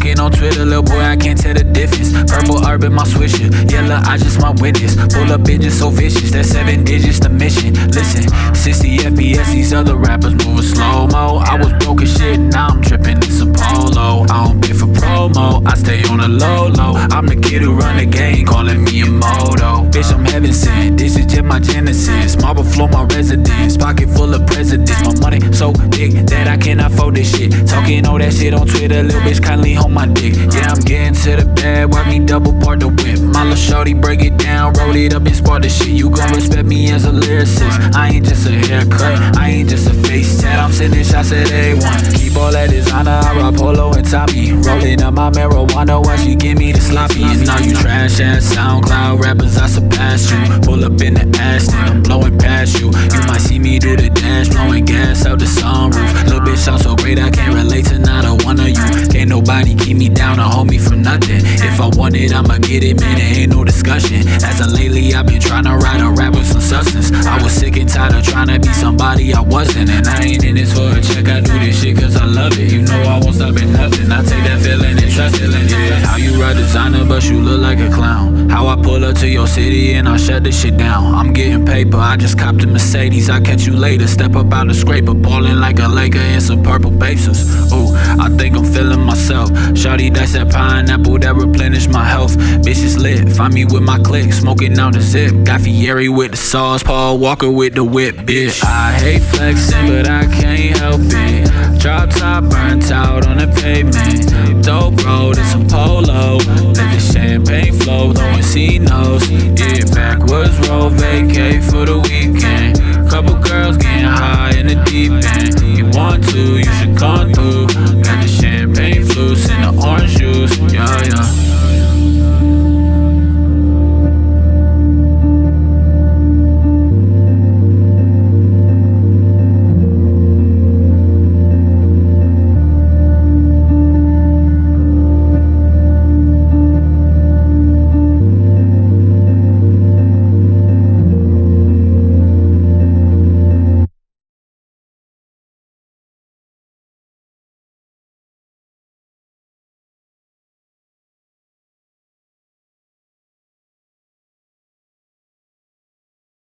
Talking on Twitter, little boy, I can't tell the difference. Purple urban, my swisher. Yellow, I just my witness. Pull up bitches so vicious, that's 7 digits the mission. Listen, 60 FPS, these other rappers moving slow-mo. I was broke as shit, now I'm tripping in some polo. I don't pay for promo, I stay on the low-low. I'm the kid who run the game, calling me a moto. Bitch, I'm heaven sent, this is just my genesis. Marble floor, my residence, pocket full of presidents. My money so thick that I cannot fold this shit. Talking all that shit on Twitter, little bitch kindly hold my dick. Yeah, I'm getting to the bag, watch me double part the whip. My little shorty break it down, roll it up and spark the shit. You gon' respect me as a lyricist. I ain't just a haircut, I ain't just a face tat. I'm sending shots at A1. Keep all that designer, I rock polo and Tommy. Rolling up my marijuana while she give me the sloppy. And now you trash ass SoundCloud rappers, I surpass you. Pull up in the Aston, I'm blowing past you. You might see me do the dash, blowing gas out the sunroof. Little bitch sound so great, I can't relate to not a one of you. Can't nobody keep me down or hold me from nothing. If I want it, I'ma get it, man, there ain't no discussion. As of lately, I've been trying to write a rap with some substance. I was sick and tired of trying to be somebody I wasn't. And I ain't in this for a check, I do this shit cause I love it. You know I won't stop at nothing, I take that feeling and trust it. Yeah, how you ride designer but you look like a clown. How I pull up to your city and I shut this shit down. I'm getting paper, I just copped a Mercedes. I catch you later, step up out the scraper, ballin' like a Laker in some purple bases. Ooh, I think I'm feeling myself. Shawty, that's that pineapple that replenish my health. Bitch is lit, find me with my clique, smoking out the zip. Got Fieri with the sauce, Paul Walker with the whip, bitch. I hate flexing, but I can't help it. Drop top burnt out on the pavement. Dope road and some polo. Let the champagne flow, throwing C-notes. Yeah, backwards roll, vacate for the weekend. Couple girls getting high in the deep end. You want to, you should come through. Got the champagne flutes and the orange juice, yeah, yeah.